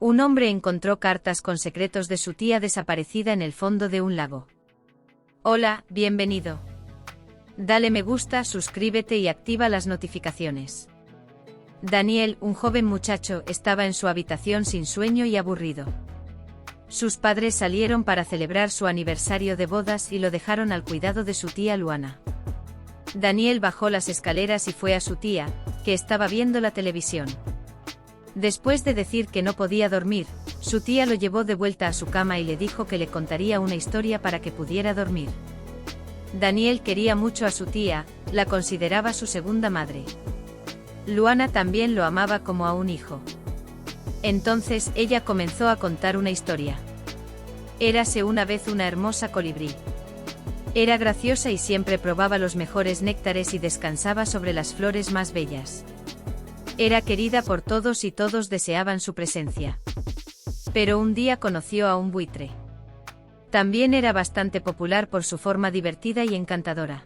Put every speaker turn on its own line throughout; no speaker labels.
Un hombre encontró cartas con secretos de su tía desaparecida en el fondo de un lago. Hola, bienvenido. Dale me gusta, suscríbete y activa las notificaciones. Daniel, un joven muchacho, estaba en su habitación sin sueño y aburrido. Sus padres salieron para celebrar su aniversario de bodas y lo dejaron al cuidado de su tía Luana. Daniel bajó las escaleras y fue a su tía, que estaba viendo la televisión. Después de decir que no podía dormir, su tía lo llevó de vuelta a su cama y le dijo que le contaría una historia para que pudiera dormir. Daniel quería mucho a su tía, la consideraba su segunda madre. Luana también lo amaba como a un hijo. Entonces ella comenzó a contar una historia. Érase una vez una hermosa colibrí. Era graciosa y siempre probaba los mejores néctares y descansaba sobre las flores más bellas. Era querida por todos y todos deseaban su presencia. Pero un día conoció a un buitre. También era bastante popular por su forma divertida y encantadora.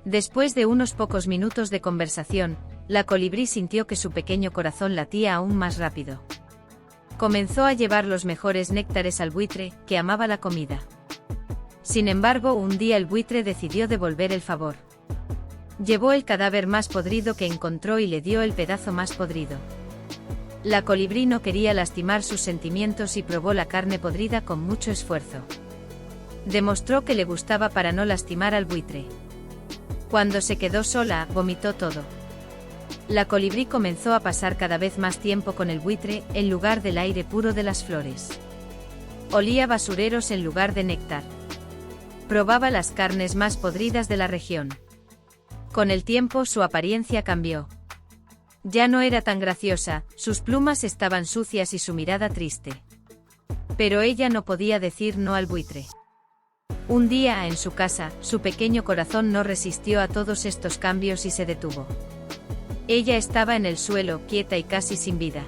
Después de unos pocos minutos de conversación, la colibrí sintió que su pequeño corazón latía aún más rápido. Comenzó a llevar los mejores néctares al buitre, que amaba la comida. Sin embargo, un día el buitre decidió devolver el favor. Llevó el cadáver más podrido que encontró y le dio el pedazo más podrido. La colibrí no quería lastimar sus sentimientos y probó la carne podrida con mucho esfuerzo. Demostró que le gustaba para no lastimar al buitre. Cuando se quedó sola, vomitó todo. La colibrí comenzó a pasar cada vez más tiempo con el buitre, en lugar del aire puro de las flores. Olía basureros en lugar de néctar. Probaba las carnes más podridas de la región. Con el tiempo su apariencia cambió. Ya no era tan graciosa, sus plumas estaban sucias y su mirada triste. Pero ella no podía decir no al buitre. Un día, en su casa, su pequeño corazón no resistió a todos estos cambios y se detuvo. Ella estaba en el suelo, quieta y casi sin vida.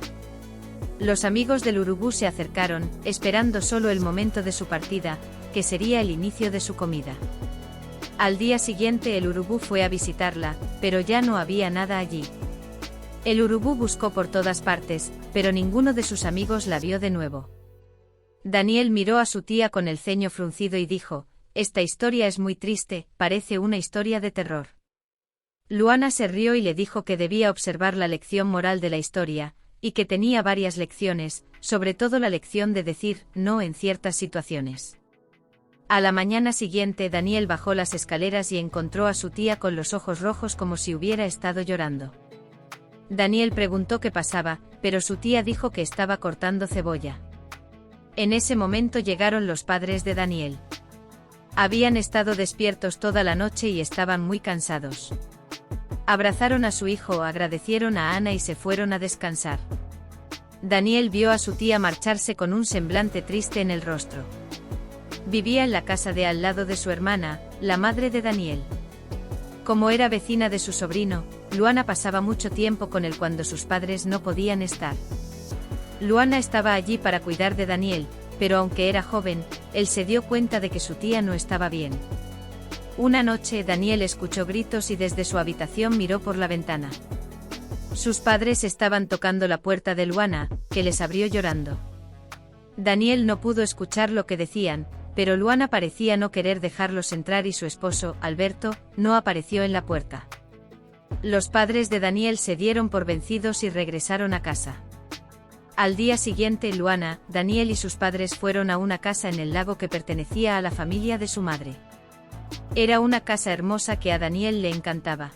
Los amigos del urubú se acercaron, esperando solo el momento de su partida, que sería el inicio de su comida. Al día siguiente el urubú fue a visitarla, pero ya no había nada allí. El urubú buscó por todas partes, pero ninguno de sus amigos la vio de nuevo. Daniel miró a su tía con el ceño fruncido y dijo: «Esta historia es muy triste, parece una historia de terror». Luana se rió y le dijo que debía observar la lección moral de la historia, y que tenía varias lecciones, sobre todo la lección de decir no en ciertas situaciones. A la mañana siguiente Daniel bajó las escaleras y encontró a su tía con los ojos rojos como si hubiera estado llorando. Daniel preguntó qué pasaba, pero su tía dijo que estaba cortando cebolla. En ese momento llegaron los padres de Daniel. Habían estado despiertos toda la noche y estaban muy cansados. Abrazaron a su hijo, agradecieron a Ana y se fueron a descansar. Daniel vio a su tía marcharse con un semblante triste en el rostro. Vivía en la casa de al lado de su hermana, la madre de Daniel. Como era vecina de su sobrino, Luana pasaba mucho tiempo con él cuando sus padres no podían estar. Luana estaba allí para cuidar de Daniel, pero aunque era joven, él se dio cuenta de que su tía no estaba bien. Una noche Daniel escuchó gritos y desde su habitación miró por la ventana. Sus padres estaban tocando la puerta de Luana, que les abrió llorando. Daniel no pudo escuchar lo que decían, pero Luana parecía no querer dejarlos entrar y su esposo, Alberto, no apareció en la puerta. Los padres de Daniel se dieron por vencidos y regresaron a casa. Al día siguiente Luana, Daniel y sus padres fueron a una casa en el lago que pertenecía a la familia de su madre. Era una casa hermosa que a Daniel le encantaba.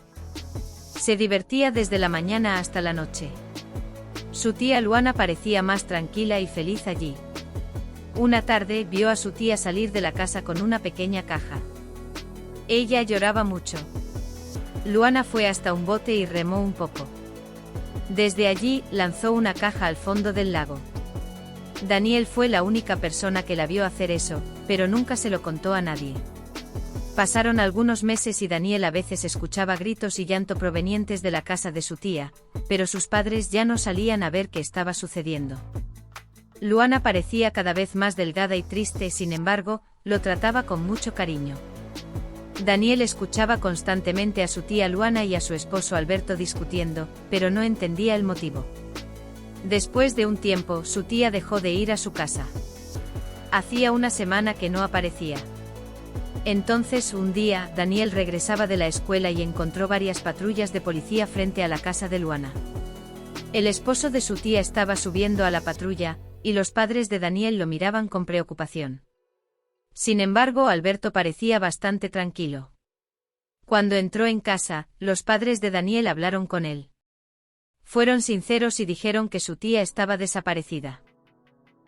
Se divertía desde la mañana hasta la noche. Su tía Luana parecía más tranquila y feliz allí. Una tarde vio a su tía salir de la casa con una pequeña caja. Ella lloraba mucho. Luana fue hasta un bote y remó un poco. Desde allí lanzó una caja al fondo del lago. Daniel fue la única persona que la vio hacer eso, pero nunca se lo contó a nadie. Pasaron algunos meses y Daniel a veces escuchaba gritos y llanto provenientes de la casa de su tía, pero sus padres ya no salían a ver qué estaba sucediendo. Luana parecía cada vez más delgada y triste, sin embargo, lo trataba con mucho cariño. Daniel escuchaba constantemente a su tía Luana y a su esposo Alberto discutiendo, pero no entendía el motivo. Después de un tiempo, su tía dejó de ir a su casa. Hacía una semana que no aparecía. Entonces, un día, Daniel regresaba de la escuela y encontró varias patrullas de policía frente a la casa de Luana. El esposo de su tía estaba subiendo a la patrulla, y los padres de Daniel lo miraban con preocupación. Sin embargo, Alberto parecía bastante tranquilo. Cuando entró en casa, los padres de Daniel hablaron con él. Fueron sinceros y dijeron que su tía estaba desaparecida.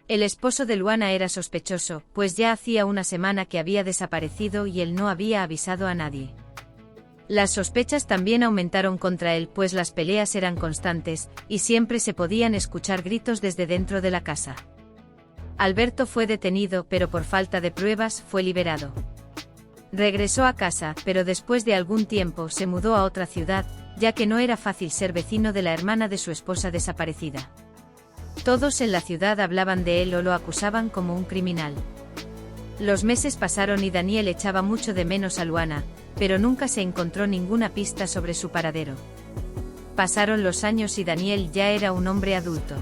El esposo de Luana era sospechoso, pues ya hacía una semana que había desaparecido y él no había avisado a nadie. Las sospechas también aumentaron contra él, pues las peleas eran constantes, y siempre se podían escuchar gritos desde dentro de la casa. Alberto fue detenido, pero por falta de pruebas fue liberado. Regresó a casa, pero después de algún tiempo se mudó a otra ciudad, ya que no era fácil ser vecino de la hermana de su esposa desaparecida. Todos en la ciudad hablaban de él o lo acusaban como un criminal. Los meses pasaron y Daniel echaba mucho de menos a Luana, pero nunca se encontró ninguna pista sobre su paradero. Pasaron los años y Daniel ya era un hombre adulto.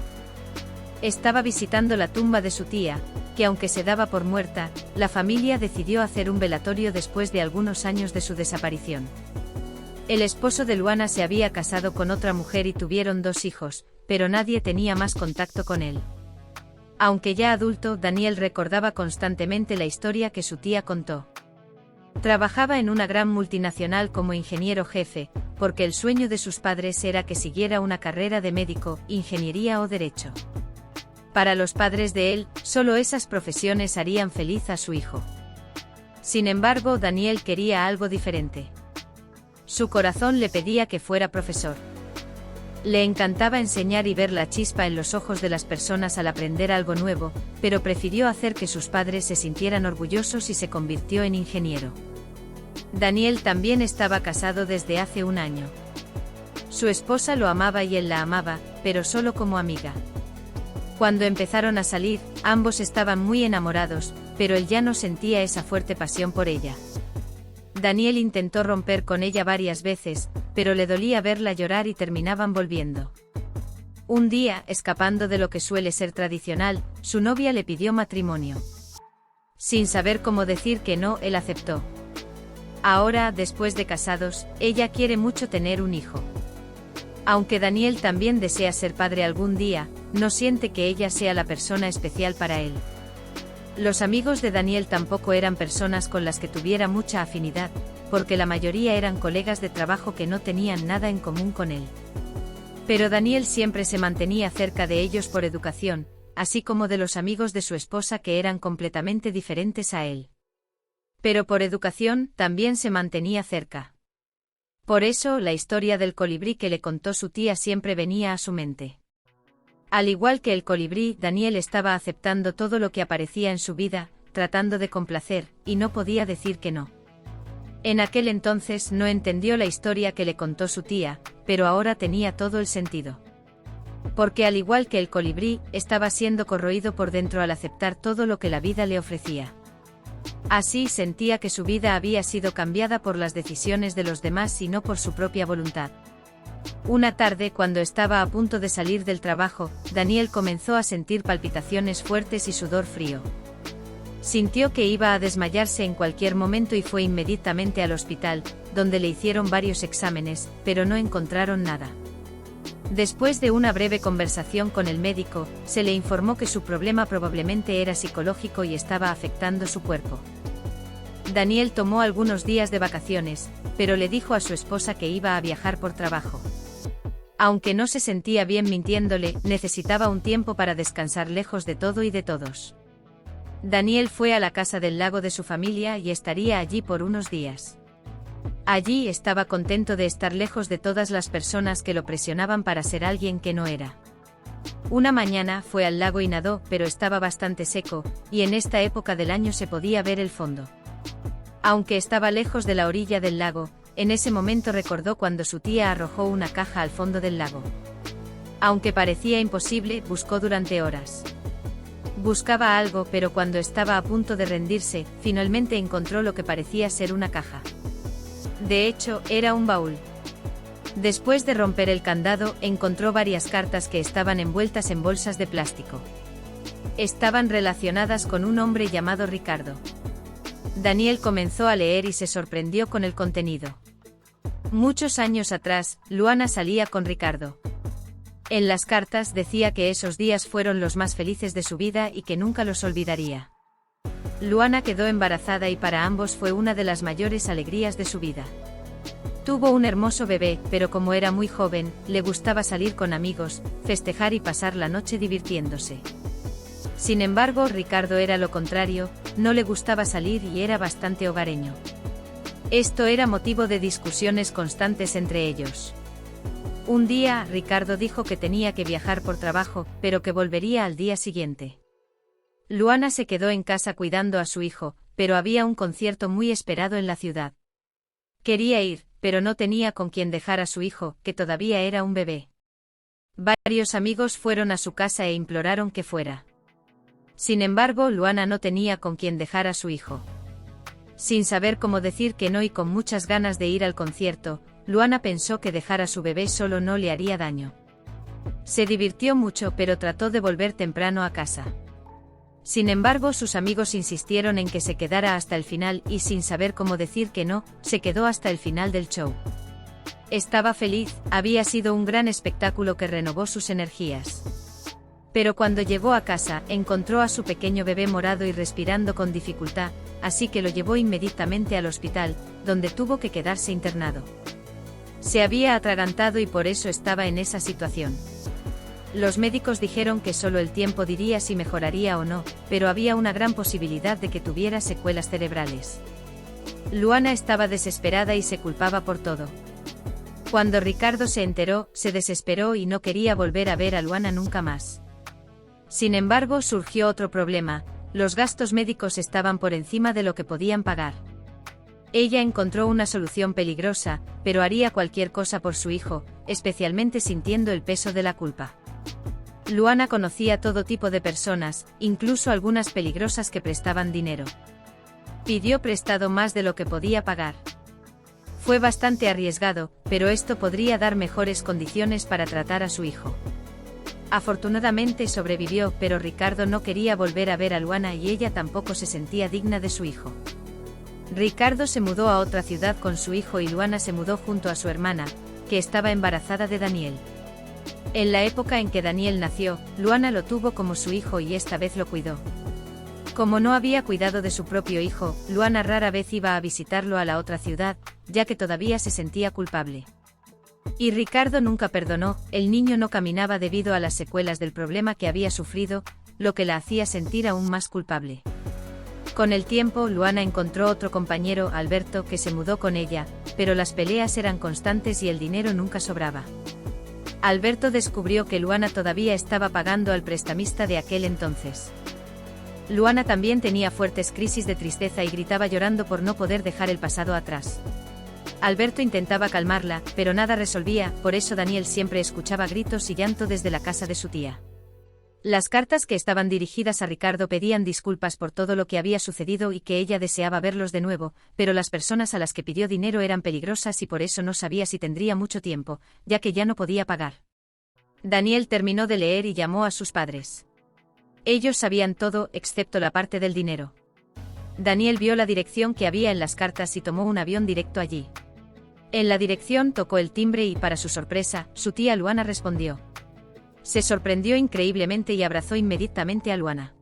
Estaba visitando la tumba de su tía, que aunque se daba por muerta, la familia decidió hacer un velatorio después de algunos años de su desaparición. El esposo de Luana se había casado con otra mujer y tuvieron 2 hijos, pero nadie tenía más contacto con él. Aunque ya adulto, Daniel recordaba constantemente la historia que su tía contó. Trabajaba en una gran multinacional como ingeniero jefe, porque el sueño de sus padres era que siguiera una carrera de médico, ingeniería o derecho. Para los padres de él, solo esas profesiones harían feliz a su hijo. Sin embargo, Daniel quería algo diferente. Su corazón le pedía que fuera profesor. Le encantaba enseñar y ver la chispa en los ojos de las personas al aprender algo nuevo, pero prefirió hacer que sus padres se sintieran orgullosos y se convirtió en ingeniero. Daniel también estaba casado desde hace un año. Su esposa lo amaba y él la amaba, pero solo como amiga. Cuando empezaron a salir, ambos estaban muy enamorados, pero él ya no sentía esa fuerte pasión por ella. Daniel intentó romper con ella varias veces, pero le dolía verla llorar y terminaban volviendo. Un día, escapando de lo que suele ser tradicional, su novia le pidió matrimonio. Sin saber cómo decir que no, él aceptó. Ahora, después de casados, ella quiere mucho tener un hijo. Aunque Daniel también desea ser padre algún día, no siente que ella sea la persona especial para él. Los amigos de Daniel tampoco eran personas con las que tuviera mucha afinidad, porque la mayoría eran colegas de trabajo que no tenían nada en común con él. Pero Daniel siempre se mantenía cerca de ellos por educación, así como de los amigos de su esposa que eran completamente diferentes a él. Pero por educación, también se mantenía cerca. Por eso, la historia del colibrí que le contó su tía siempre venía a su mente. Al igual que el colibrí, Daniel estaba aceptando todo lo que aparecía en su vida, tratando de complacer, y no podía decir que no. En aquel entonces no entendió la historia que le contó su tía, pero ahora tenía todo el sentido. Porque al igual que el colibrí, estaba siendo corroído por dentro al aceptar todo lo que la vida le ofrecía. Así sentía que su vida había sido cambiada por las decisiones de los demás y no por su propia voluntad. Una tarde, cuando estaba a punto de salir del trabajo, Daniel comenzó a sentir palpitaciones fuertes y sudor frío. Sintió que iba a desmayarse en cualquier momento y fue inmediatamente al hospital, donde le hicieron varios exámenes, pero no encontraron nada. Después de una breve conversación con el médico, se le informó que su problema probablemente era psicológico y estaba afectando su cuerpo. Daniel tomó algunos días de vacaciones, pero le dijo a su esposa que iba a viajar por trabajo. Aunque no se sentía bien mintiéndole, necesitaba un tiempo para descansar lejos de todo y de todos. Daniel fue a la casa del lago de su familia y estaría allí por unos días. Allí estaba contento de estar lejos de todas las personas que lo presionaban para ser alguien que no era. Una mañana fue al lago y nadó, pero estaba bastante seco, y en esta época del año se podía ver el fondo. Aunque estaba lejos de la orilla del lago, en ese momento recordó cuando su tía arrojó una caja al fondo del lago. Aunque parecía imposible, buscó durante horas. Buscaba algo, pero cuando estaba a punto de rendirse, finalmente encontró lo que parecía ser una caja. De hecho, era un baúl. Después de romper el candado, encontró varias cartas que estaban envueltas en bolsas de plástico. Estaban relacionadas con un hombre llamado Ricardo. Daniel comenzó a leer y se sorprendió con el contenido. Muchos años atrás, Luana salía con Ricardo. En las cartas decía que esos días fueron los más felices de su vida y que nunca los olvidaría. Luana quedó embarazada y para ambos fue una de las mayores alegrías de su vida. Tuvo un hermoso bebé, pero como era muy joven, le gustaba salir con amigos, festejar y pasar la noche divirtiéndose. Sin embargo, Ricardo era lo contrario, no le gustaba salir y era bastante hogareño. Esto era motivo de discusiones constantes entre ellos. Un día, Ricardo dijo que tenía que viajar por trabajo, pero que volvería al día siguiente. Luana se quedó en casa cuidando a su hijo, pero había un concierto muy esperado en la ciudad. Quería ir, pero no tenía con quién dejar a su hijo, que todavía era un bebé. Varios amigos fueron a su casa e imploraron que fuera. Sin embargo, Luana no tenía con quién dejar a su hijo. Sin saber cómo decir que no y con muchas ganas de ir al concierto, Luana pensó que dejar a su bebé solo no le haría daño. Se divirtió mucho, pero trató de volver temprano a casa. Sin embargo, sus amigos insistieron en que se quedara hasta el final y sin saber cómo decir que no, se quedó hasta el final del show. Estaba feliz, había sido un gran espectáculo que renovó sus energías. Pero cuando llegó a casa, encontró a su pequeño bebé morado y respirando con dificultad, así que lo llevó inmediatamente al hospital, donde tuvo que quedarse internado. Se había atragantado y por eso estaba en esa situación. Los médicos dijeron que solo el tiempo diría si mejoraría o no, pero había una gran posibilidad de que tuviera secuelas cerebrales. Luana estaba desesperada y se culpaba por todo. Cuando Ricardo se enteró, se desesperó y no quería volver a ver a Luana nunca más. Sin embargo, surgió otro problema: los gastos médicos estaban por encima de lo que podían pagar. Ella encontró una solución peligrosa, pero haría cualquier cosa por su hijo, especialmente sintiendo el peso de la culpa. Luana conocía todo tipo de personas, incluso algunas peligrosas que prestaban dinero. Pidió prestado más de lo que podía pagar. Fue bastante arriesgado, pero esto podría dar mejores condiciones para tratar a su hijo. Afortunadamente sobrevivió, pero Ricardo no quería volver a ver a Luana y ella tampoco se sentía digna de su hijo. Ricardo se mudó a otra ciudad con su hijo y Luana se mudó junto a su hermana, que estaba embarazada de Daniel. En la época en que Daniel nació, Luana lo tuvo como su hijo y esta vez lo cuidó. Como no había cuidado de su propio hijo, Luana rara vez iba a visitarlo a la otra ciudad, ya que todavía se sentía culpable. Y Ricardo nunca perdonó, el niño no caminaba debido a las secuelas del problema que había sufrido, lo que la hacía sentir aún más culpable. Con el tiempo, Luana encontró otro compañero, Alberto, que se mudó con ella, pero las peleas eran constantes y el dinero nunca sobraba. Alberto descubrió que Luana todavía estaba pagando al prestamista de aquel entonces. Luana también tenía fuertes crisis de tristeza y gritaba llorando por no poder dejar el pasado atrás. Alberto intentaba calmarla, pero nada resolvía, por eso Daniel siempre escuchaba gritos y llanto desde la casa de su tía. Las cartas que estaban dirigidas a Ricardo pedían disculpas por todo lo que había sucedido y que ella deseaba verlos de nuevo, pero las personas a las que pidió dinero eran peligrosas y por eso no sabía si tendría mucho tiempo, ya que ya no podía pagar. Daniel terminó de leer y llamó a sus padres. Ellos sabían todo, excepto la parte del dinero. Daniel vio la dirección que había en las cartas y tomó un avión directo allí. En la dirección tocó el timbre y, para su sorpresa, su tía Luana respondió. Se sorprendió increíblemente y abrazó inmediatamente a Luana.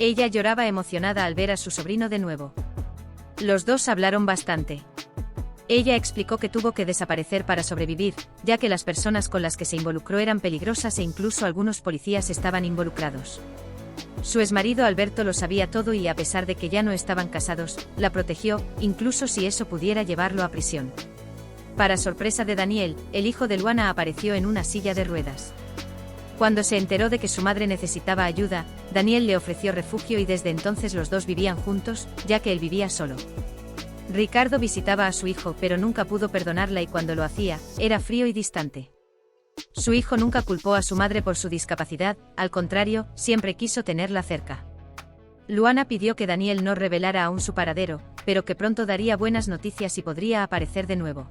Ella lloraba emocionada al ver a su sobrino de nuevo. Los dos hablaron bastante. Ella explicó que tuvo que desaparecer para sobrevivir, ya que las personas con las que se involucró eran peligrosas e incluso algunos policías estaban involucrados. Su exmarido Alberto lo sabía todo y a pesar de que ya no estaban casados, la protegió, incluso si eso pudiera llevarlo a prisión. Para sorpresa de Daniel, el hijo de Luana apareció en una silla de ruedas. Cuando se enteró de que su madre necesitaba ayuda, Daniel le ofreció refugio y desde entonces los dos vivían juntos, ya que él vivía solo. Ricardo visitaba a su hijo pero nunca pudo perdonarla y cuando lo hacía, era frío y distante. Su hijo nunca culpó a su madre por su discapacidad, al contrario, siempre quiso tenerla cerca. Luana pidió que Daniel no revelara aún su paradero, pero que pronto daría buenas noticias y podría aparecer de nuevo.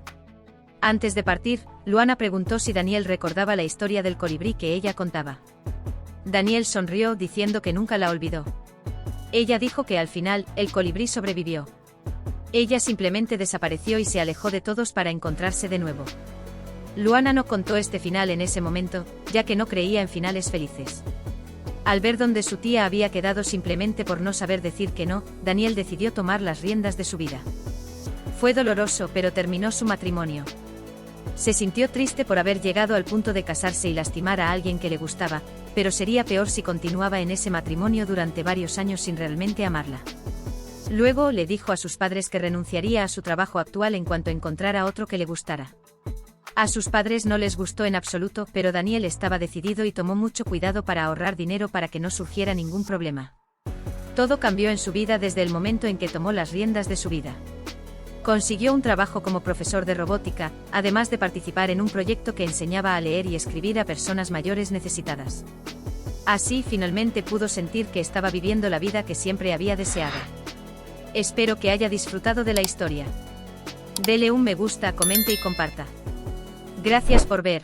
Antes de partir, Luana preguntó si Daniel recordaba la historia del colibrí que ella contaba. Daniel sonrió diciendo que nunca la olvidó. Ella dijo que al final, el colibrí sobrevivió. Ella simplemente desapareció y se alejó de todos para encontrarse de nuevo. Luana no contó este final en ese momento, ya que no creía en finales felices. Al ver dónde su tía había quedado simplemente por no saber decir que no, Daniel decidió tomar las riendas de su vida. Fue doloroso, pero terminó su matrimonio. Se sintió triste por haber llegado al punto de casarse y lastimar a alguien que le gustaba, pero sería peor si continuaba en ese matrimonio durante varios años sin realmente amarla. Luego le dijo a sus padres que renunciaría a su trabajo actual en cuanto encontrara otro que le gustara. A sus padres no les gustó en absoluto, pero Daniel estaba decidido y tomó mucho cuidado para ahorrar dinero para que no surgiera ningún problema. Todo cambió en su vida desde el momento en que tomó las riendas de su vida. Consiguió un trabajo como profesor de robótica, además de participar en un proyecto que enseñaba a leer y escribir a personas mayores necesitadas. Así finalmente pudo sentir que estaba viviendo la vida que siempre había deseado. Espero que haya disfrutado de la historia. Dele un me gusta, comente y comparta. Gracias por ver.